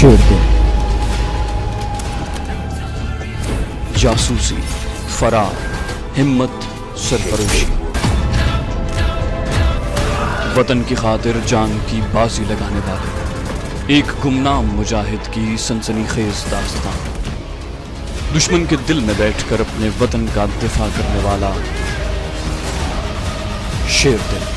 शेर दिल, जासूसी, फरार, हिम्मत, सरफरोशी, वतन की खातिर जान की बाजी लगाने वाले एक गुमनाम मुजाहिद की सनसनीखेज दास्तान। दुश्मन के दिल में बैठकर अपने वतन का दिफा करने वाला शेर दिल।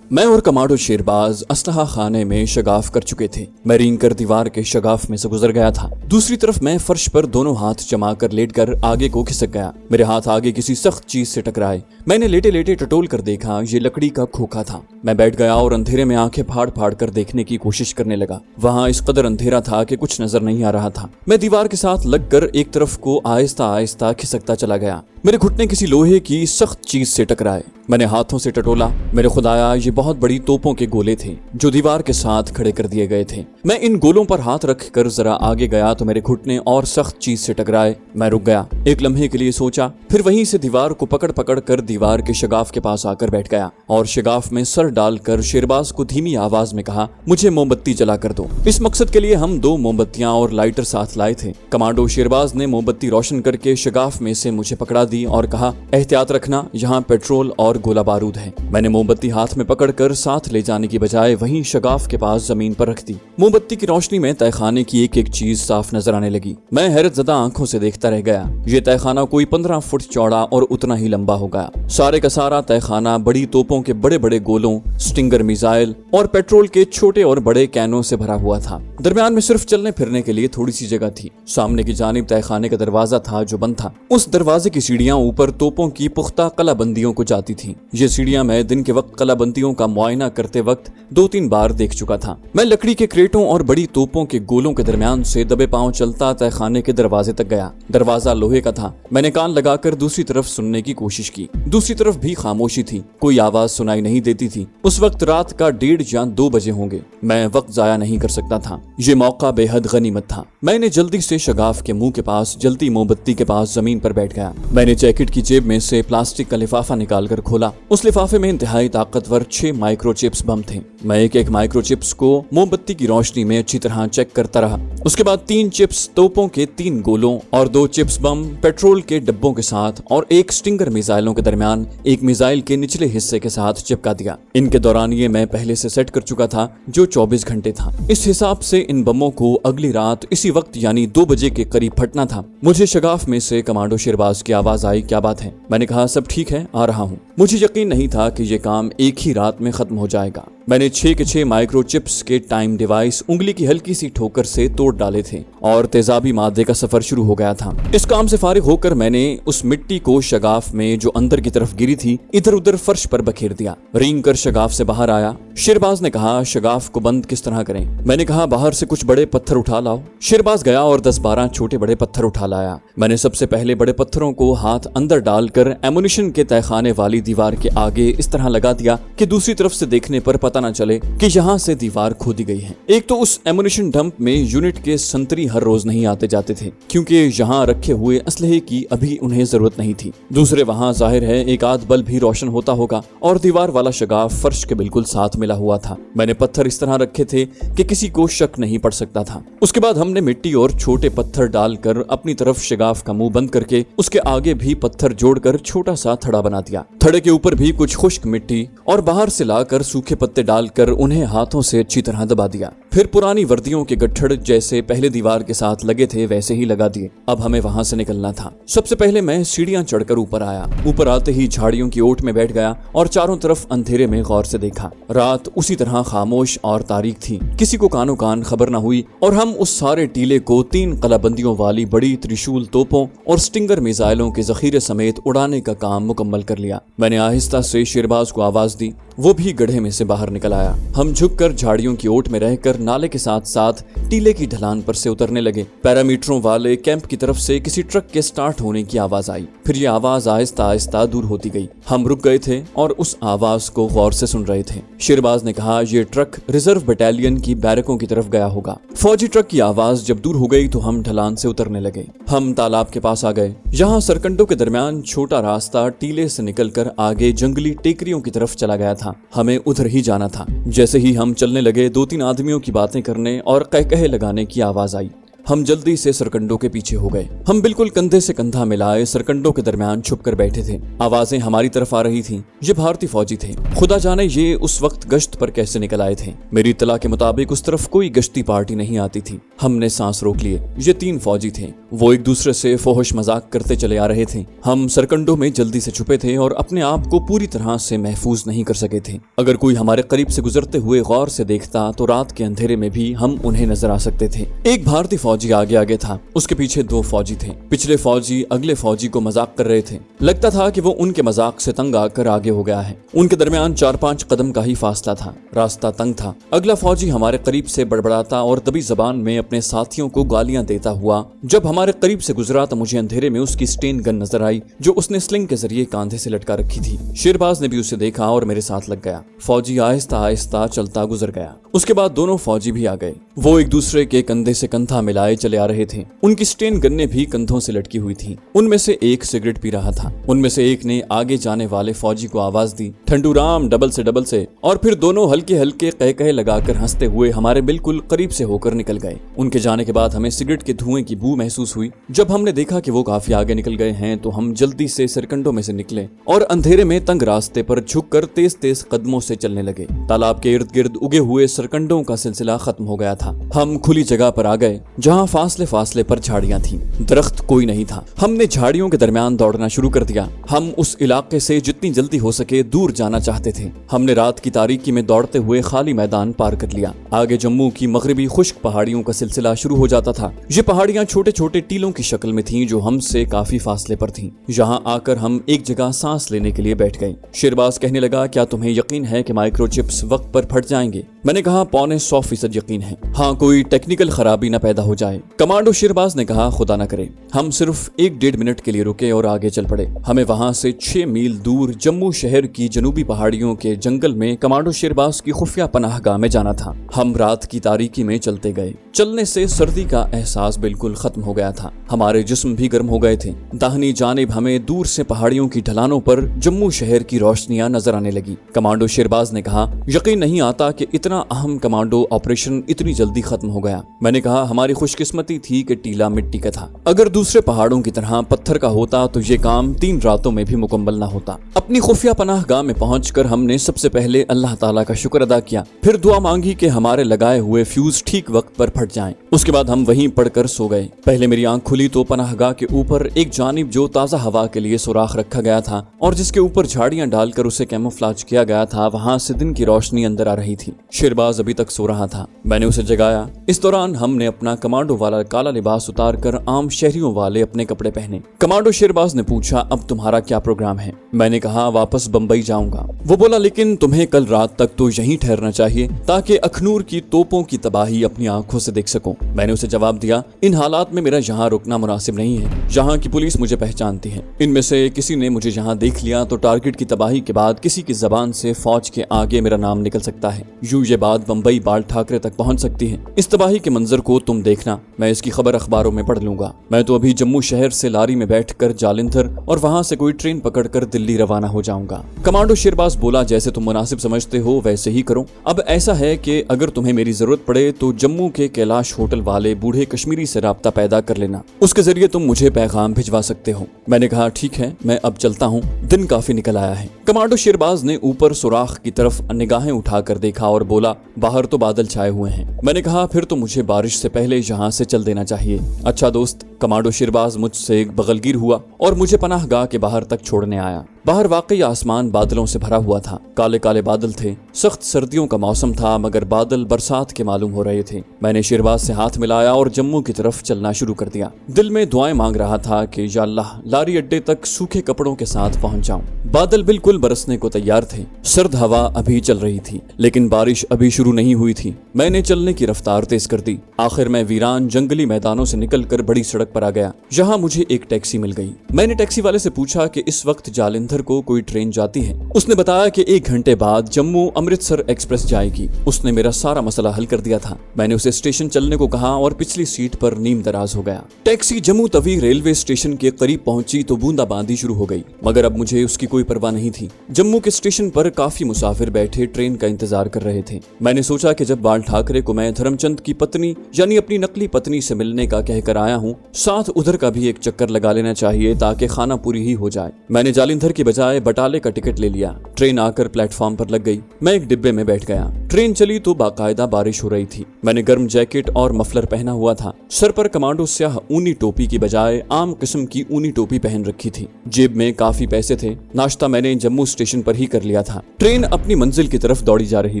मैं और कमांडो शेरबाज असलहा खाने में शगाफ कर चुके थे। मैं रेंग कर दीवार के शगाफ में से गुजर गया था। दूसरी तरफ मैं फर्श पर दोनों हाथ जमा कर लेटकर आगे को खिसक गया। मेरे हाथ आगे किसी सख्त चीज से टकराए। मैंने लेटे लेटे टटोल कर देखा, ये लकड़ी का खोखा था। मैं बैठ गया और अंधेरे में आंखें फाड़ फाड़ कर देखने की कोशिश करने लगा। वहां इस कदर अंधेरा था कि कुछ नजर नहीं आ रहा था। मैं दीवार के साथ लगकर एक तरफ को आहिस्ता आहिस्ता खिसकता चला गया। मेरे घुटने किसी लोहे की सख्त चीज से टकराए। मैंने हाथों से टटोला। मेरे खुदाया ये बहुत बड़ी तोपों के गोले थे जो दीवार के साथ खड़े कर दिए गए थे। मैं इन गोलों पर हाथ रखकर जरा आगे गया तो मेरे घुटने और सख्त चीज से टकराए। मैं रुक गया, एक लम्हे के लिए सोचा, फिर वहीं से दीवार को पकड़ पकड़ कर दीवार के शगाफ के पास आकर बैठ गया और शगाफ में सर डालकर शेरबाज को धीमी आवाज में कहा, मुझे मोमबत्ती जला कर दो। इस मकसद के लिए हम 2 मोमबत्तियां और लाइटर साथ लाए थे। कमांडो शेरबाज ने मोमबत्ती रोशन करके शगाफ में से मुझे पकड़ा दी और कहा, एहतियात रखना, यहाँ पेट्रोल और गोला बारूद है। मैंने मोमबत्ती हाथ में पकड़कर साथ ले जाने की बजाय वहीं शगाफ के पास जमीन पर रख दी। मोमबत्ती की रोशनी में तहखाने की एक एक चीज साफ नजर आने लगी। मैं हैरत ज़दा आंखों से देखता रह गया। ये तहखाना कोई 15 फुट चौड़ा और उतना ही लंबा होगा। सारे का सारा तहखाना बड़ी तोपों के बड़े बड़े गोलों, स्टिंगर मिसाइल और पेट्रोल के छोटे और बड़े कैनों से भरा हुआ था। दरमियान में सिर्फ चलने फिरने के लिए थोड़ी सी जगह थी। सामने की जानिब तहखाने का दरवाजा था जो बंद था। उस दरवाजे की सीढ़ियां ऊपर तोपों की पुख्ता कलाबंदियों को जाती थी। ये सीढ़ियां मैं दिन के वक्त कलाबंदियों का मुआयना करते वक्त 2-3 बार देख चुका था। मैं लकड़ी के क्रेटों और बड़ी तोपों के गोलों के दरमियान से दबे पांव चलता तहखाने के दरवाजे तक गया। दरवाजा लोहे का था। मैंने कान लगाकर दूसरी तरफ सुनने की कोशिश की। दूसरी तरफ भी खामोशी थी, कोई आवाज सुनाई नहीं देती थी। उस वक्त रात का 1:30 या 2 बजे होंगे। मैं वक्त जाया नहीं कर सकता था। ये मौका बेहद गनीमत था। मैंने जल्दी से शगाफ के मुंह के पास जलती मोमबत्ती के पास जमीन पर बैठ गया। मैंने जैकेट की जेब में से प्लास्टिक का लिफाफा निकालकर खोला। उस लिफाफे में इंतहाई ताकतवर 6 माइक्रोचिप्स बम थे। मैं एक एक माइक्रोचिप्स को मोमबत्ती की रोशनी में अच्छी तरह चेक करता रहा। उसके बाद 3 चिप्स तोपों के 3 गोलों और 2 चिप्स बम पेट्रोल के डब्बों के साथ और एक स्टिंगर मिसाइलों के दरमियान एक मिसाइल के निचले हिस्से के साथ चिपका दिया। इनके दौरान ये मैं पहले से सेट कर चुका था जो 24 घंटे था। इस हिसाब से इन बमों को अगली रात इसी वक्त यानी 2 बजे के करीब फटना था। मुझे शगाफ में से कमांडो शेरबाज की आवाज आई, क्या बात है? मैंने कहा, सब ठीक है, आ रहा हूँ। मुझे यकीन नहीं था कि ये काम एक ही रात में खत्म हो जाएगा। मैंने 6 के 6 माइक्रोचिप्स के टाइम डिवाइस उंगली की हल्की सी ठोकर से तोड़ डाले थे और तेजाबी मादे का सफर शुरू हो गया था। इस काम से फारिग होकर मैंने उस मिट्टी को शगाफ में जो अंदर की तरफ गिरी थी इधर उधर फर्श पर बखेर दिया। रेंग कर शगाफ से बाहर आया। शेरबाज ने कहा, शगाफ को बंद किस तरह करें? मैंने कहा, बाहर से कुछ बड़े पत्थर उठा लाओ। शेरबाज गया और 10-12 छोटे बड़े पत्थर उठा लाया। मैंने सबसे पहले बड़े पत्थरों को हाथ अंदर डालकर एमुनिशन के तहखाने वाली दीवार के आगे इस तरह लगा दिया कि दूसरी तरफ से देखने पर पता न चले कि यहाँ से दीवार खोदी गई है। एक तो उस एमुनिशन डंप में यूनिट के संतरी हर रोज नहीं आते जाते थे क्योंकि यहाँ रखे हुए असलहे की अभी उन्हें जरूरत नहीं थी। दूसरे वहाँ जाहिर है एक आध बल्ब भी रोशन होता होगा और दीवार वाला शगाफ फर्श के बिल्कुल साथ मिला हुआ था। मैंने पत्थर इस तरह रखे थे कि किसी को शक नहीं पड़ सकता था। उसके बाद हमने मिट्टी और छोटे पत्थर डालकर अपनी तरफ शगाफ का मुंह बंद करके उसके आगे भी पत्थर जोड़कर छोटा सा थड़ा बना दिया। थड़े के ऊपर भी कुछ खुश्क मिट्टी और बाहर से लाकर सूखे पत्ते डालकर उन्हें हाथों से अच्छी तरह दबा दिया। फिर पुरानी वर्दियों के गट्ठड़ जैसे पहले दीवार के साथ लगे थे वैसे ही लगा दिए। अब हमें वहां से निकलना था। सबसे पहले मैं सीढ़ियां चढ़कर ऊपर आया। ऊपर आते ही झाड़ियों की ओट में बैठ गया और चारों तरफ अंधेरे में गौर से देखा। रात उसी तरह खामोश और तारीक थी। किसी को कानो कान खबर न हुई और हम उस सारे टीले को 3 कलाबंदियों वाली बड़ी त्रिशूल तोपों और स्टिंगर मिसाइलों के जखीरे समेत उड़ाने का काम मुकम्मल कर लिया। मैंने आहिस्ता से शेरबाज को आवाज दी। वो भी गड्ढे में से बाहर निकल आया। हम झुककर झाड़ियों की ओट में रहकर नाले के साथ साथ टीले की ढलान पर से उतरने लगे। पैरामीटरों वाले कैंप की तरफ से किसी ट्रक के स्टार्ट होने की आवाज आई। फिर ये आवाज आहिस्ता आहिस्ता दूर होती गई। हम रुक गए थे और उस आवाज को गौर से सुन रहे थे। शेरबाज ने कहा, ये ट्रक रिजर्व बटालियन की बैरकों की तरफ गया होगा। फौजी ट्रक की आवाज जब दूर हो गई तो हम ढलान से उतरने लगे। हम तालाब के पास आ गए। यहाँ सरकंडों के दरमियान छोटा रास्ता टीले से निकलकर आगे जंगली टेकरियों की तरफ चला गया था। हमें उधर ही जाना था। जैसे ही हम चलने लगे, 2-3 आदमियों की बातें करने और कहकहे लगाने की आवाज आई। हम जल्दी से सरकंडों के पीछे हो गए। हम बिल्कुल कंधे से कंधा मिलाए सरकंडों के दरमियान छुपकर बैठे थे। आवाजें हमारी तरफ आ रही थीं। ये भारतीय फौजी थे। खुदा जाने ये उस वक्त गश्त पर कैसे निकल आए थे। मेरी इत्तला के मुताबिक उस तरफ कोई गश्ती पार्टी नहीं आती थी। हमने सांस रोक लिए। ये 3 फौजी थे। वो एक दूसरे से फोहश मजाक करते चले आ रहे थे। हम सरकंडों में जल्दी से छुपे थे और अपने आप को पूरी तरह से महफूज नहीं कर सके थे। अगर कोई हमारे करीब से गुजरते हुए गौर से देखता तो रात के अंधेरे में भी हम उन्हें नजर आ सकते थे। एक भारतीय फौजी आगे था। उसके पीछे 2 फौजी थे। पिछले फौजी अगले फौजी को मजाक कर रहे थे। लगता था कि वो उनके मजाक से तंग आकर आगे हो गया है। उनके दरमियान 4-5 कदम का ही फासला था। रास्ता तंग था। अगला फौजी हमारे करीब से बड़बड़ाता और दबी जबान में अपने साथियों को गालियां देता हुआ जब हमारे करीब से गुजरा तो मुझे अंधेरे में उसकी स्टेन गन नजर आई जो उसने स्लिंग के जरिए कांधे से लटका रखी थी। शेरबाज ने भी उसे देखा और मेरे साथ लग गया। फौजी आहिस्ता आहिस्ता चलता गुजर गया। उसके बाद दोनों फौजी भी आ गए। वो एक दूसरे के कंधे से कंधा मिलाए चले आ रहे थे। उनकी स्टेन गन्ने भी कंधों से लटकी हुई थी। उनमें से एक सिगरेट पी रहा था। उनमें से एक ने आगे जाने वाले फौजी को आवाज दी, ठंडू राम, डबल से। और फिर दोनों हल्के हल्के कहकहे लगाकर हंसते हुए हमारे बिल्कुल करीब से होकर निकल गए। उनके जाने के बाद हमें सिगरेट के धुएं की बू महसूस हुई। जब हमने देखा कि वो काफी आगे निकल गए हैं तो हम जल्दी से सरकंडों में से निकले और अंधेरे में तंग रास्ते पर झुककर तेज तेज कदमों से चलने लगे। तालाब के इर्द गिर्द उगे हुए सरकंडों का सिलसिला खत्म हो गया था। हम खुली जगह पर आ गए जहाँ फासले फासले पर झाड़ियां थीं। दरख्त कोई नहीं था। हमने झाड़ियों के दरमियान दौड़ना शुरू कर दिया। हम उस इलाके से जितनी जल्दी हो सके दूर जाना चाहते थे। हमने रात की तारीकी में दौड़ते हुए खाली मैदान पार कर लिया। आगे जम्मू की मगरिबी खुश्क पहाड़ियों का सिलसिला शुरू हो जाता था। ये पहाड़ियां छोटे छोटे टीलों की शक्ल में थीं जो हमसे काफी फासले पर थीं। यहाँ आकर हम एक जगह सांस लेने के लिए बैठ गए। शेरबाज कहने लगा, क्या तुम्हें यकीन है कि माइक्रोचिप्स वक्त पर फट जाएंगे? मैंने कहा, 100% यकीन है। हाँ, कोई टेक्निकल खराबी न पैदा हो जाए। कमांडो शेरबाज ने कहा, खुदा न करे। हम सिर्फ 1-1.5 मिनट के लिए रुके और आगे चल पड़े। हमें वहां से 6 मील दूर जम्मू शहर की जनूबी पहाड़ियों के जंगल में कमांडो शेरबाज की खुफिया पनाहगाह में जाना था। हम रात की तारीकी में चलते गए। चलने से सर्दी का एहसास बिल्कुल खत्म हो गया था। हमारे जिस्म भी गर्म हो गए थे। दाहिनी जानिब हमें दूर से पहाड़ियों की ढलानों पर जम्मू शहर की रोशनियां नजर आने लगी। कमांडो शेरबाज ने कहा, यकीन नहीं आता कि इतना अहम कमांडो ऑपरेशन इतनी जल्दी खत्म हो गया। मैंने कहा, हमारी खुशकिस्मती थी कि टीला मिट्टी का था। अगर दूसरे पहाड़ों की तरह पत्थर का होता तो ये काम 3 रातों में भी मुकम्मल ना होता। अपनी खुफिया पनाहगाह में पहुंचकर हमने सबसे पहले अल्लाह ताला का शुक्र अदा किया। फिर दुआ मांगी कि हमारे लगाए हुए फ्यूज ठीक वक्त पर फट जाएं। उसके बाद हम वहीं पड़कर सो गए। पहले मेरी आंख खुली तो पनाहगाह के ऊपर एक जानिब जो ताजा हवा के लिए सुराख रखा गया था और जिसके ऊपर झाड़ियां डालकर उसे कैमोफ्लेज किया गया था, वहां से दिन की रोशनी अंदर आ रही थी। शेरबाज अभी तक सो रहा था। मैंने उसे जगाया। इस दौरान हमने अपना कमांडो वाला काला लिबास उतार कर आम शहरियों वाले अपने कपड़े पहने। कमांडो शेरबाज ने पूछा, अब तुम्हारा क्या प्रोग्राम है? मैंने कहा, वापस बंबई जाऊंगा। वो बोला, लेकिन तुम्हें कल रात तक तो यहीं ठहरना चाहिए ताकि अखनूर की तोपों की तबाही अपनी आंखों से देख सकूं। मैंने उसे जवाब दिया, इन हालात में मेरा यहाँ रुकना मुनासिब नहीं है। यहाँ की पुलिस मुझे पहचानती है। इनमें से किसी ने मुझे यहाँ देख लिया तो टारगेट की तबाही के बाद किसी की जबान से फौज के आगे मेरा नाम निकल सकता है। यूं ये बात बंबई बाल ठाकरे तक पहुंच सकती है। इस तबाही के मंजर को तुम देखना, मैं इसकी खबर अखबारों में पढ़ लूंगा। मैं तो अभी जम्मू शहर से लारी में बैठकर जालंधर और वहां से कोई ट्रेन पकड़कर दिल्ली रवाना हो जाऊंगा। कमांडो शेरबाज बोला, जैसे तुम मुनासिब समझते हो वैसे ही करो। अब ऐसा है कि अगर तुम्हें मेरी जरूरत पड़े तो जम्मू के कैलाश होटल वाले बूढ़े कश्मीरी से राब्ता पैदा कर लेना। उसके जरिए तुम मुझे पैगाम भिजवा सकते हो। मैंने कहा, ठीक है, मैं अब चलता हूँ। दिन काफी निकल आया है। कमांडो शेरबाज ने ऊपर सुराख की तरफ निगाहें उठाकर देखा और बोला, बाहर तो बादल छाए हुए हैं। मैंने कहा, फिर तो मुझे बारिश से पहले यहाँ से चल देना चाहिए। अच्छा दोस्त। कमांडो शेरबाज मुझसे एक बगलगीर हुआ और मुझे पनाहगाह के बाहर तक छोड़ने आया। बाहर वाकई आसमान बादलों से भरा हुआ था। काले काले बादल थे। सख्त सर्दियों का मौसम था मगर बादल बरसात के मालूम हो रहे थे। मैंने शेरबाज से हाथ मिलाया और जम्मू की तरफ चलना शुरू कर दिया। दिल में दुआएं मांग रहा था कि या अल्लाह लारी अड्डे तक सूखे कपड़ों के साथ पहुंच जाऊं। बादल बिल्कुल बरसने को तैयार थे। सर्द हवा अभी चल रही थी लेकिन बारिश अभी शुरू नहीं हुई थी। मैंने चलने की रफ्तार तेज कर दी। आखिर मैं वीरान जंगली मैदानों से निकलकर बड़ी सड़क पर आ गया जहां मुझे एक टैक्सी मिल गई। मैंने टैक्सी वाले से पूछा कि इस वक्त जालंधर को कोई ट्रेन जाती है। उसने बताया कि 1 घंटे बाद जम्मू अमृतसर एक्सप्रेस जाएगी। उसने मेरा सारा मसला हल कर दिया था। मैंने उसे स्टेशन चलने को कहा और पिछली सीट पर नीम दराज हो गया। Taxi Jammu Tawi railway station के करीब पहुंची तो बूंदाबांदी शुरू हो गई मगर अब मुझे उसकी कोई परवाह नहीं थी। जम्मू के स्टेशन पर काफी मुसाफिर बैठे ट्रेन का इंतजार कर रहे थे। मैंने सोचा कि जब बाल ठाकरे को मैं धर्मचंद की पत्नी यानी अपनी नकली पत्नी से मिलने का कहकर आया हूँ, साथ उधर का भी एक चक्कर लगा लेना चाहिए ताकि खाना पूरी ही हो जाए। मैंने जालंधर की बजाय बटाले का टिकट ले लिया। ट्रेन आकर प्लेटफॉर्म पर लग गई। मैं एक डिब्बे में बैठ गया। ट्रेन चली तो बाकायदा बारिश हो रही थी। मैंने गर्म जैकेट और मफलर पहना हुआ था। सर पर कमांडो स्याह ऊनी टोपी की बजाय आम किस्म की ऊनी टोपी पहन रखी थी। जेब में काफी पैसे थे। नाश्ता मैंने जम्मू स्टेशन पर ही कर लिया था। ट्रेन अपनी मंजिल की तरफ दौड़ी जा रही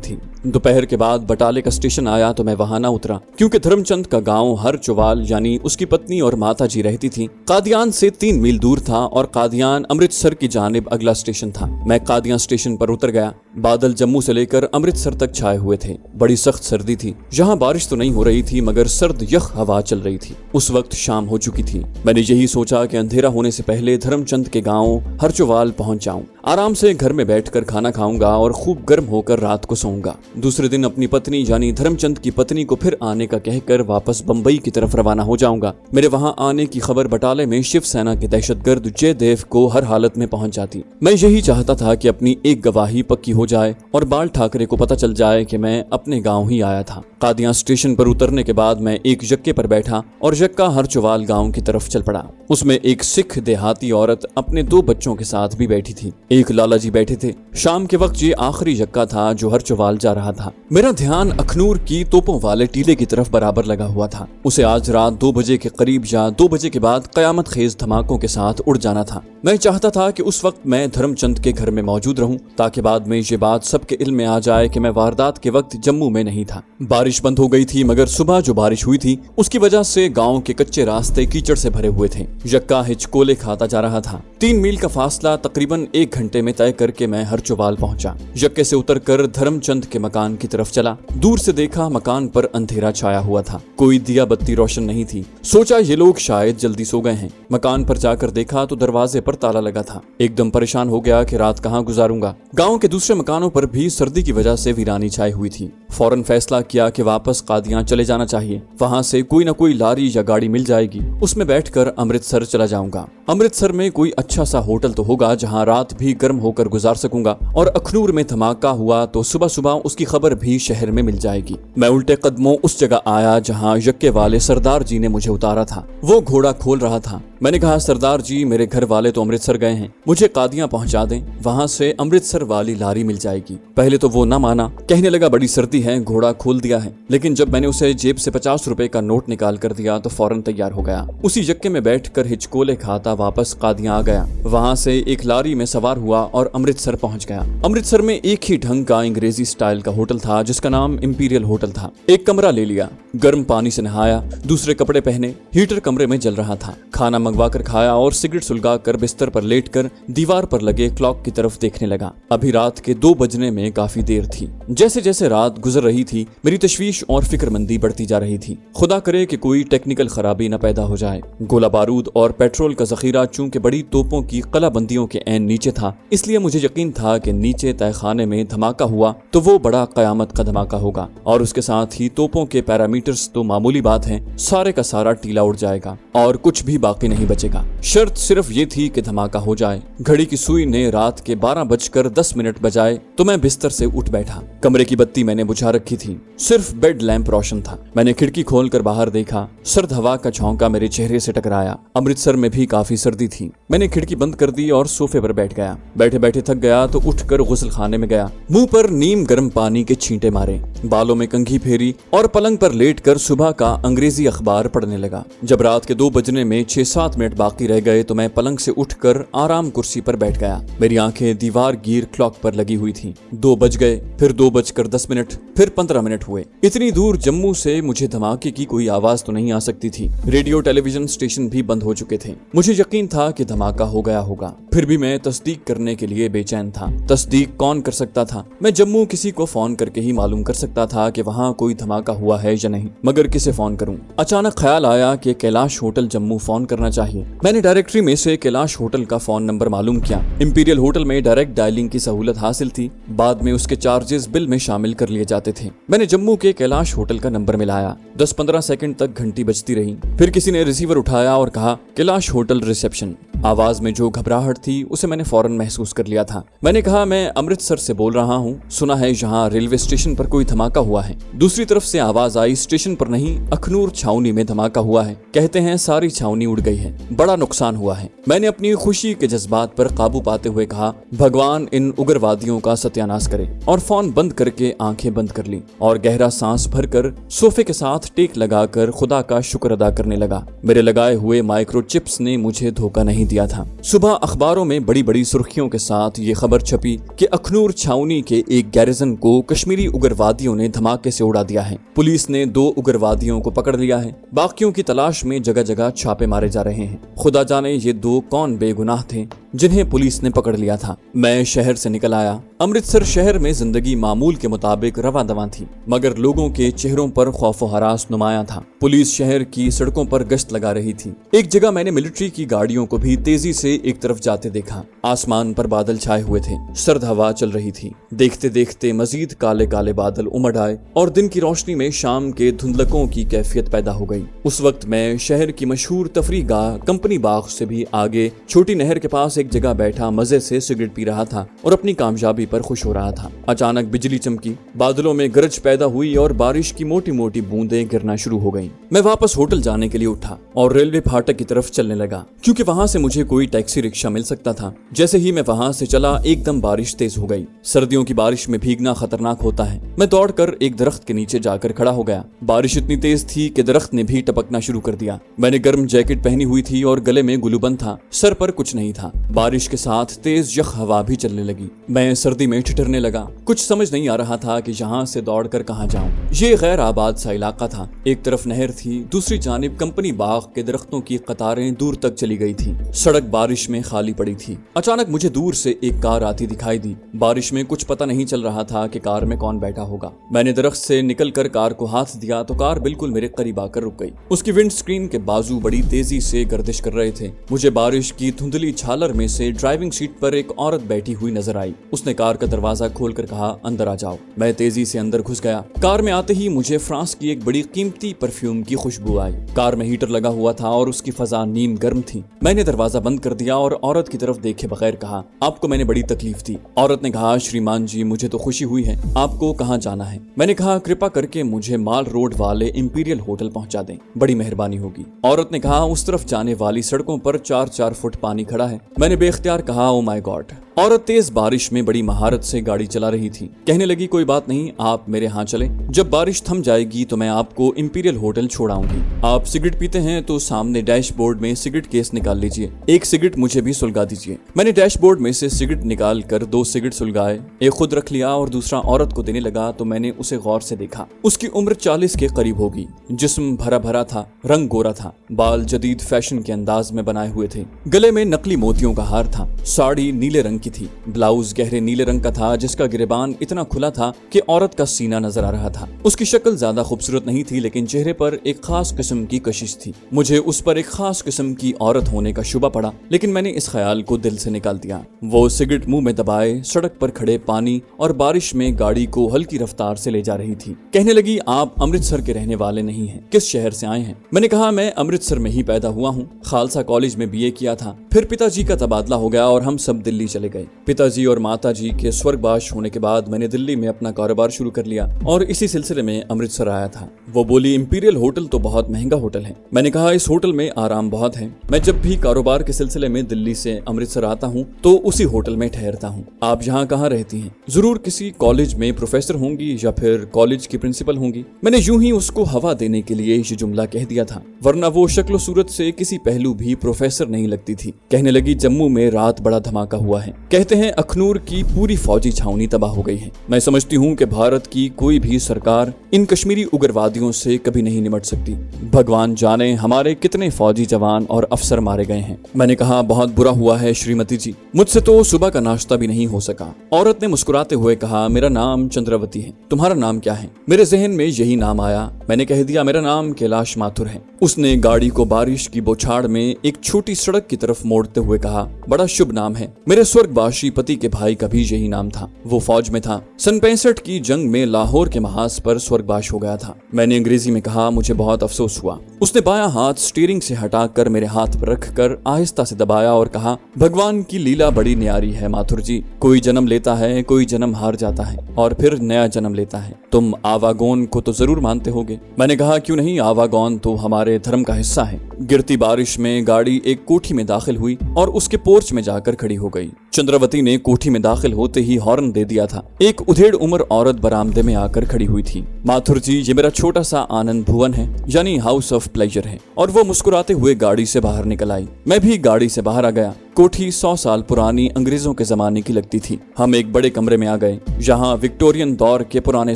थी। दोपहर के बाद बटाले का स्टेशन आया तो मैं वहां ना उतरा क्योंकि धर्मचंद का गांव हर चौवाल यानी उसकी पत्नी और माता जी रहती थी कादियान से 3 मील दूर था और कादियान अमृतसर की जानिब अगला स्टेशन था। मैं कादियान स्टेशन पर उतर गया। बादल जम्मू से लेकर अमृतसर तक छाए हुए थे। बड़ी सख्त सर्दी थी। यहाँ बारिश तो नहीं हो रही थी मगर सर्द यख हवा चल रही थी। उस वक्त शाम हो चुकी थी। मैंने यही सोचा कि अंधेरा होने से पहले धर्मचंद के गांव हरचोवाल पहुंच जाऊं। आराम से घर में बैठकर खाना खाऊंगा और खूब गर्म होकर रात को सोऊंगा। दूसरे दिन अपनी पत्नी यानी धर्मचंद की पत्नी को फिर आने का कहकर वापस बंबई की तरफ रवाना हो जाऊंगा। मेरे वहां आने की खबर बटाले में शिवसेना के दहशतगर्द जयदेव को हर हालत में पहुंच जाती। मैं यही चाहता था कि अपनी एक गवाही पक्की हो जाए और बाल ठाकरे को पता चल जाए कि मैं अपने गांव ही आया था। कादियां स्टेशन पर उतरने के बाद मैं एक यक्के पर बैठा और यक्का हरचोवाल गांव की तरफ चल पड़ा। उसमें एक सिख देहाती औरत अपने 2 बच्चों के साथ भी बैठी थी। एक लाला जी बैठे थे। शाम के वक्त ये आखिरी यक्का था जो हरचोवाल जा रहा था। मेरा ध्यान अखनूर की तोपों वाले टीले की तरफ बराबर लगा हुआ था। उसे आज रात 2 बजे के करीब या 2 बजे के बाद कयामत खेज धमाकों के साथ उड़ जाना था। मैं चाहता था कि उस वक्त मैं धर्मचंद के घर में मौजूद रहूं ताकि बाद में ये बात सबके इल्म में आ जाए कि मैं वारदात के वक्त जम्मू में नहीं था। बारिश बंद हो गई थी मगर सुबह जो बारिश हुई थी उसकी वजह से गांव के कच्चे रास्ते कीचड़ से भरे हुए थे। यक्का हिचकोले खाता जा रहा था। 3 मील का फासला तकरीबन 1 घंटे में तय करके मैं हरचोवाल पहुंचा। यक्के से उतरकर धर्मचंद के मकान की तरफ चला। दूर से देखा मकान पर अंधेरा छाया हुआ था। कोई दिया बत्ती रोशन नहीं थी। सोचा ये लोग शायद जल्दी सो गए हैं। मकान पर जाकर देखा तो दरवाजे पर ताला लगा था। एकदम परेशान हो गया कि रात कहाँ गुजारूंगा। गांव के दूसरे मकानों पर भी सर्दी की वजह से वीरानी छाई हुई थी। फौरन फैसला किया कि वापस कादियां चले जाना चाहिए। वहां से कोई न कोई लारी या गाड़ी मिल जाएगी, उसमें बैठकर अमृतसर चला जाऊंगा। अमृतसर में कोई अच्छा सा होटल तो होगा जहां रात भी गर्म होकर गुजार सकूंगा और अखनूर में धमाका हुआ तो सुबह सुबह उसकी खबर भी शहर में मिल जाएगी। मैं उल्टे कदमों उस जगह आया जहां यक्के वाले सरदार जी ने मुझे उतारा था। वो घोड़ा खोल रहा था। मैंने कहा, सरदार जी मेरे घर वाले तो अमृतसर गए हैं, मुझे कादियां पहुंचा दें, वहां से अमृतसर वाली लारी मिल जाएगी। पहले तो वो न माना, कहने लगा बड़ी सर्दी है, घोड़ा खोल दिया है। लेकिन जब मैंने उसे जेब से 50 रुपए का नोट निकाल कर दिया तो फौरन तैयार हो गया। उसी यक्के में बैठकर हिचकोले खाता वापस कादियां आ गया। वहां से एक लारी में सवार हुआ और अमृतसर पहुंच गया। अमृतसर में एक ही ढंग का अंग्रेजी स्टाइल का होटल था जिसका नाम इंपीरियल होटल था। एक कमरा ले लिया, गर्म पानी से नहाया, दूसरे कपड़े पहने, हीटर कमरे में जल रहा था। खाना मंगवा कर खाया और सिगरेट सुलगाकर बिस्तर पर लेटकर दीवार पर लगे क्लॉक की तरफ देखने लगा। अभी रात के 2 बजने में काफी देर थी। जैसे जैसे रात गुजर रही थी मेरी तशवीश और फिक्रमंदी बढ़ती जा रही थी। खुदा करे कि कोई टेक्निकल खराबी न पैदा हो जाए। गोला बारूद और पेट्रोल का जखीरा चूंकि बड़ी तोपों की कलाबंदियों के ऐन नीचे था, इसलिए मुझे यकीन था कि नीचे तहखाने में धमाका हुआ तो वो बड़ा कयामत का धमाका होगा और उसके साथ ही तोपों के पैरामीटर्स तो मामूली बात है, सारे का सारा टीला उड़ जाएगा और कुछ भी बाकी नहीं बचेगा। शर्त सिर्फ ये थी कि धमाका हो जाए। घड़ी की सुई ने रात के 12:10 बजाए तो मैं बिस्तर से उठ बैठा। कमरे की बत्ती मैंने बुझा रखी थी, सिर्फ बेड लैंप रोशन था। मैंने खिड़की खोलकर बाहर देखा। सर्द हवा का झोंका मेरे चेहरे से टकराया। अमृतसर में भी काफी सर्दी थी। मैंने खिड़की बंद कर दी और सोफे पर बैठ गया। बैठे बैठे थक गया तो उठकर गुस्लखाने में गया। मुंह पर नीम गर्म पानी के छींटे मारे, बालों में कंघी फेरी और पलंग पर लेटकर सुबह का अंग्रेजी अखबार पढ़ने लगा। जब रात के 2 बजने में 6-7 मिनट बाकी रह गए तो मैं पलंग से उठकर आराम कुर्सी पर बैठ गया। मेरी आंखें दीवार गिर क्लॉक पर लगी हुई थीं। 2 बज गए, फिर 2:10, फिर 15 मिनट हुए। इतनी दूर जम्मू से मुझे धमाके की कोई आवाज तो नहीं आ सकती थी। रेडियो टेलीविजन स्टेशन भी बंद हो चुके थे। मुझे यकीन था कि धमाका हो गया होगा, फिर भी मैं तस्दीक करने के लिए बेचैन था। तस्दीक कौन कर सकता था? मैं जम्मू किसी को फोन करके ही मालूम कर सकता था कि वहाँ कोई धमाका हुआ है या नहीं, मगर किसे फोन करूं? अचानक ख्याल आया कि कैलाश होटल जम्मू फोन करना चाहिए। मैंने डायरेक्टरी में से कैलाश होटल का फोन नंबर मालूम किया। इंपीरियल होटल में डायरेक्ट डायलिंग की सहूलत हासिल थी। बाद में उसके चार्जेस बिल में शामिल कर लिए जाते थे। मैंने जम्मू के कैलाश होटल का नंबर मिलाया। 10-15 सेकंड तक घंटी बजती रही। फिर किसी ने रिसीवर उठाया और कहा, कैलाश होटल रिसेप्शन। आवाज में जो घबराहट थी उसे मैंने फौरन महसूस कर लिया था। मैंने कहा, मैं अमृतसर से बोल रहा हूँ, सुना है यहाँ रेलवे स्टेशन पर कोई धमाका हुआ है। दूसरी तरफ से आवाज आई, स्टेशन पर नहीं, अखनूर छावनी में धमाका हुआ है। कहते हैं सारी छावनी उड़ गई है, बड़ा नुकसान हुआ है। मैंने अपनी खुशी के जज्बात पर काबू पाते हुए कहा, भगवान इन उग्रवादियों का सत्यानाश करे, और फोन बंद करके आंखें बंद कर ली और गहरा सांस भरकर सोफे के साथ टेक लगाकर खुदा का शुक्र अदा करने लगा। मेरे लगाए हुए माइक्रोचिप्स ने मुझे धोखा नहीं दिया था। सुबह अखबारों में बड़ी बड़ी सुर्खियों के साथ ये खबर छपी कि अखनूर छावनी के एक गैरिजन को कश्मीरी उग्रवादियों ने धमाके से उड़ा दिया है। पुलिस ने 2 उग्रवादियों को पकड़ लिया है। बाकियों की तलाश में जगह जगह छापे मारे जा रहे हैं। खुदा जाने ये 2 कौन बेगुनाह थे जिन्हें पुलिस ने पकड़ लिया था। मैं शहर से निकल आया। अमृतसर शहर में जिंदगी मामूल के मुताबिक रवा दवा थी, मगर लोगों के चेहरों पर खौफ व हरास नुमाया था। पुलिस शहर की सड़कों पर गश्त लगा रही थी। एक जगह मैंने मिलिट्री की गाड़ियों को भी तेजी से एक तरफ जाते देखा। आसमान पर बादल छाए हुए थे, सर्द हवा चल रही थी। देखते देखते मजीद काले काले बादल उमड़ आए और दिन की रोशनी में शाम के धुंधलकों की कैफियत पैदा हो गई। उस वक्त मैं शहर की मशहूर तफरीगाह कंपनी बाग से भी आगे छोटी नहर के पास एक जगह बैठा मजे से सिगरेट पी रहा था और अपनी कामयाबी पर खुश हो रहा था। अचानक बिजली चमकी, बादलों में गरज पैदा हुई और बारिश की मोटी मोटी बूंदें गिरना शुरू हो गईं। मैं वापस होटल जाने के लिए उठा और रेलवे फाटक की तरफ चलने लगा, क्योंकि वहां से मुझे कोई टैक्सी रिक्शा मिल सकता था। जैसे ही मैं वहां से चला, एकदम बारिश तेज हो गई। सर्दियों की बारिश में भीगना खतरनाक होता है। मैं दौड़कर एक दरख्त के नीचे जाकर खड़ा हो गया। बारिश इतनी तेज थी कि दरख्त ने भी टपकना शुरू कर दिया। मैंने गर्म जैकेट पहनी हुई थी और गले में गुलूबंद था। सर पर कुछ नहीं था। बारिश के साथ तेज यख हवा भी चलने लगी। मैं सर्दी में ठिठुरने लगा। कुछ समझ नहीं आ रहा था कि यहाँ से दौड़कर कहाँ जाऊं। ये गैर आबाद सा इलाका था। एक तरफ नहर थी, दूसरी जानिब कंपनी बाग के दरख्तों की कतारें दूर तक चली गई थी। सड़क बारिश में खाली पड़ी थी। अचानक मुझे दूर से एक कार आती दिखाई दी। बारिश में कुछ पता नहीं चल रहा था कि कार में कौन बैठा होगा। मैंने दरख्त से निकलकर कार को हाथ दिया तो कार बिल्कुल मेरे करीब आकर रुक गई। उसकी विंड स्क्रीन के बाजू बड़ी तेजी से गर्दिश कर रहे थे। मुझे बारिश की धुंधली छालर में से ड्राइविंग सीट पर एक औरत बैठी हुई नजर आई। उसने कार का दरवाजा खोलकर कहा, अंदर आ जाओ। मैं तेजी से अंदर घुस गया। कार में आते ही मुझे फ्रांस की एक बड़ी कीमती परफ्यूम की खुशबू आई। कार में हीटर लगा हुआ था और उसकी फजा नीम गर्म थी। मैंने दरवाजा बंद कर दिया और औरत की तरफ देखे बगैर कहा, आपको मैंने बड़ी तकलीफ दी। औरत ने कहा, श्रीमान जी, मुझे तो खुशी हुई है। आपको कहाँ जाना है? मैंने कहा, कृपा करके मुझे माल रोड वाले इंपीरियल होटल पहुंचा दें, बड़ी मेहरबानी होगी। औरत ने कहा, उस तरफ जाने वाली सड़कों पर 4-4 फुट पानी खड़ा है। मैंने बेख्तियार कहा, ओ माय गॉड। औरत तेज बारिश में बड़ी महारत से गाड़ी चला रही थी। कहने लगी, कोई बात नहीं, आप मेरे यहाँ चले। जब बारिश थम जाएगी तो मैं आपको इंपीरियल होटल छोड़ाऊंगी। आप सिगरेट पीते हैं तो सामने डैशबोर्ड में सिगरेट केस निकाल लीजिए। एक सिगरेट मुझे भी सुलगा दीजिए। मैंने डैशबोर्ड में से सिगरेट निकाल कर 2 सिगरेट सुलगाए। एक खुद रख लिया और दूसरा औरत को देने लगा तो मैंने उसे गौर से देखा। उसकी उम्र 40 के करीब होगी। जिस्म भरा भरा था, रंग गोरा था, बाल जदीद फैशन के अंदाज में बनाए हुए थे। गले में नकली मोतियों का हार था। साड़ी नीले रंग की थी। ब्लाउज गहरे नीले रंग का था जिसका गिरेबान इतना खुला था कि औरत का सीना नजर आ रहा था। उसकी शक्ल ज्यादा खूबसूरत नहीं थी, लेकिन चेहरे पर एक खास किस्म की कशिश थी। मुझे उस पर एक खास किस्म की औरत होने का शुबा पड़ा, लेकिन मैंने इस ख्याल को दिल से निकाल दिया। वो सिगरेट मुंह में दबाए सड़क पर खड़े पानी और बारिश में गाड़ी को हल्की रफ्तार से ले जा रही थी। कहने लगी, आप अमृतसर के रहने वाले नहीं हैं, किस शहर से आए हैं? मैंने कहा, मैं अमृतसर में ही पैदा हुआ हूँ, खालसा कॉलेज में BA किया था। फिर पिताजी का तबादला हो गया और हम सब दिल्ली चले गए। गए। पिताजी और माताजी के स्वर्गवास होने के बाद मैंने दिल्ली में अपना कारोबार शुरू कर लिया और इसी सिलसिले में अमृतसर आया था। वो बोली, इंपीरियल होटल तो बहुत महंगा होटल है। मैंने कहा, इस होटल में आराम बहुत है। मैं जब भी कारोबार के सिलसिले में दिल्ली से अमृतसर आता हूँ तो उसी होटल में ठहरता हूँ। आप यहाँ कहाँ रहती हैं? जरूर किसी कॉलेज में प्रोफेसर होंगी या फिर कॉलेज की प्रिंसिपल होंगी। मैंने यूं ही उसको हवा देने के लिए ये जुमला कह दिया था, वरना वो शक्ल सूरत से किसी पहलू भी प्रोफेसर नहीं लगती थी। कहने लगी, जम्मू में रात बड़ा धमाका हुआ है। कहते हैं अखनूर की पूरी फौजी छावनी तबाह हो गई है। मैं समझती हूँ कि भारत की कोई भी सरकार इन कश्मीरी उग्रवादियों से कभी नहीं निपट सकती। भगवान जाने हमारे कितने फौजी जवान और अफसर मारे गए हैं। मैंने कहा, बहुत बुरा हुआ है श्रीमती जी, मुझसे तो सुबह का नाश्ता भी नहीं हो सका। औरत ने मुस्कुराते हुए कहा, मेरा नाम चंद्रावती है। तुम्हारा नाम क्या है? मेरे जहन में यही नाम आया। मैंने कह दिया, मेरा नाम कैलाश माथुर है। उसने गाड़ी को बारिश की बौछार में एक छोटी सड़क की तरफ मोड़ते हुए कहा, बड़ा शुभ नाम है। मेरे स्वर्गवासी पति के भाई का भी यही नाम था। वो फौज में था। सन 65 की जंग में लाहौर के महाज पर स्वर्गवास हो गया था। मैंने अंग्रेजी में कहा, मुझे बहुत अफसोस हुआ। उसने बायां हाथ स्टीयरिंग से हटाकर मेरे हाथ पर रखकर आहिस्ता से दबाया और कहा, भगवान की लीला बड़ी न्यारी है माथुर जी। कोई जन्म लेता है, कोई जन्म हार जाता है और फिर नया जन्म लेता है। तुम आवागोन को तो जरूर मानते होगे। मैंने कहा, क्यों नहीं, आवागोन तो हमारे धर्म का हिस्सा है। गिरती बारिश में गाड़ी एक कोठी में दाखिल हुई और उसके पोर्च में जाकर खड़ी हो गई। चंद्रावती ने कोठी में दाखिल होते ही हॉर्न दे दिया था। एक उधेड़ उम्र औरत बरामदे में आकर खड़ी हुई थी। माथुर जी, ये मेरा छोटा सा आनंद भुवन है, यानी हाउस ऑफ प्लेजर है। और वो मुस्कुराते हुए गाड़ी से बाहर निकल आई। मैं भी गाड़ी से बाहर आ गया। कोठी 100 साल पुरानी अंग्रेजों के जमाने की लगती थी। हम एक बड़े कमरे में आ गए, जहाँ विक्टोरियन दौर के पुराने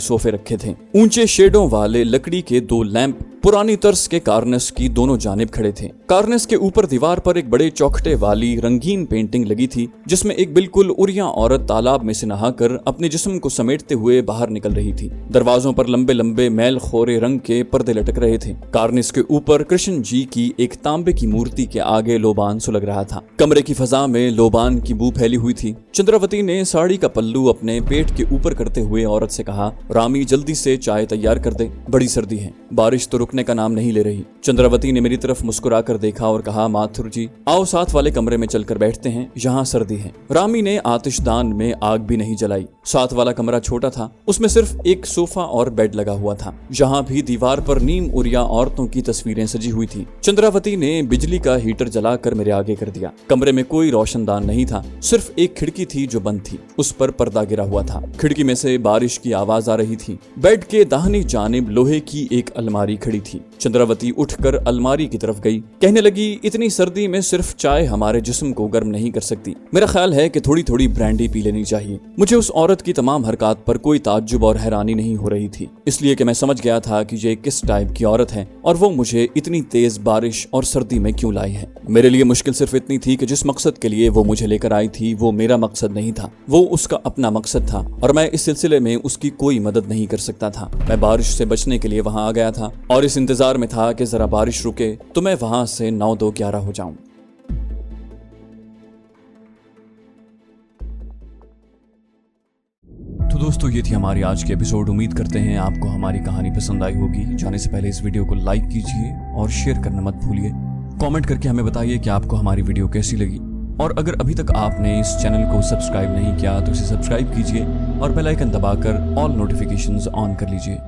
सोफे रखे थे। ऊंचे शेडों वाले लकड़ी के 2 लैंप पुरानी तर्ज के कार्नेस की दोनों जानिब खड़े थे। कार्नेस के ऊपर दीवार पर एक बड़े चौखटे वाली रंगीन पेंटिंग लगी थी, जिसमें एक बिल्कुल उरिया औरत तालाब में से नहाकर अपने जिस्म को समेटते हुए बाहर निकल रही थी। दरवाजों पर लंबे लंबे मैल खोरे रंग के पर्दे लटक रहे थे। कार्नेस के ऊपर कृष्ण जी की एक तांबे की मूर्ति के आगे लोबान सुलग रहा था। कमरे की फजा में लोबान की बू फैली हुई थी। चंद्रावती ने साड़ी का पल्लू अपने पेट के ऊपर करते हुए औरत से कहा, रामी जल्दी से चाय तैयार कर दे, बड़ी सर्दी है। बारिश तो रुकने का नाम नहीं ले रही। चंद्रावती ने मेरी तरफ मुस्कुराकर देखा और कहा, माथुर जी, आओ साथ वाले कमरे में चलकर बैठते हैं, यहाँ सर्दी है। रामी ने आतिशदान में आग भी नहीं जलाई। साथ वाला कमरा छोटा था, उसमें सिर्फ एक सोफा और बेड लगा हुआ था। जहाँ भी दीवार पर नीम उरिया औरतों की तस्वीरें सजी हुई थी। चंद्रावती ने बिजली का हीटर जलाकर मेरे आगे कर दिया। कमरे में कोई रोशनदान नहीं था, सिर्फ एक खिड़की थी जो बंद थी। उस पर पर्दा गिरा हुआ था। खिड़की में से बारिश की आवाज आ रही थी। बेड के दाहिनी जानिब लोहे की एक अलमारी खड़ी थी। चंद्रावती उठकर अलमारी की तरफ गई। कहने लगी, इतनी सर्दी में सिर्फ चाय हमारे जिस्म को गर्म नहीं कर सकती। मेरा ख्याल है कि थोड़ी थोड़ी ब्रांडी पी लेनी चाहिए। मुझे उस औरत की तमाम हरकत पर कोई ताज्जुब और हैरानी नहीं हो रही थी, इसलिए कि मैं समझ गया था कि ये किस टाइप की औरत है और वो मुझे इतनी तेज बारिश और सर्दी में क्यों लाई है। मेरे लिए मुश्किल सिर्फ इतनी थी कि जिस मकसद के लिए वो मुझे लेकर आई थी वो मेरा मकसद नहीं था, वो उसका अपना मकसद था और मैं इस सिलसिले में उसकी कोई मदद नहीं कर सकता था। मैं बारिश से बचने के लिए वहां आ गया था और इस इंतजार में था कि जरा बारिश रुके तो मैं वहां से 9-2-11 हो जाऊं। तो दोस्तों, ये थी हमारी आज की एपिसोड। उम्मीद करते हैं आपको हमारी कहानी पसंद आई होगी। जाने से पहले इस वीडियो को लाइक कीजिए और शेयर करना मत भूलिए। कमेंट करके हमें बताइए कि आपको हमारी वीडियो कैसी लगी। और अगर अभी तक आपने इस चैनल को सब्सक्राइब नहीं किया तो इसे सब्सक्राइब कीजिए और बेल आइकन दबाकर ऑल नोटिफिकेशंस ऑन कर लीजिए।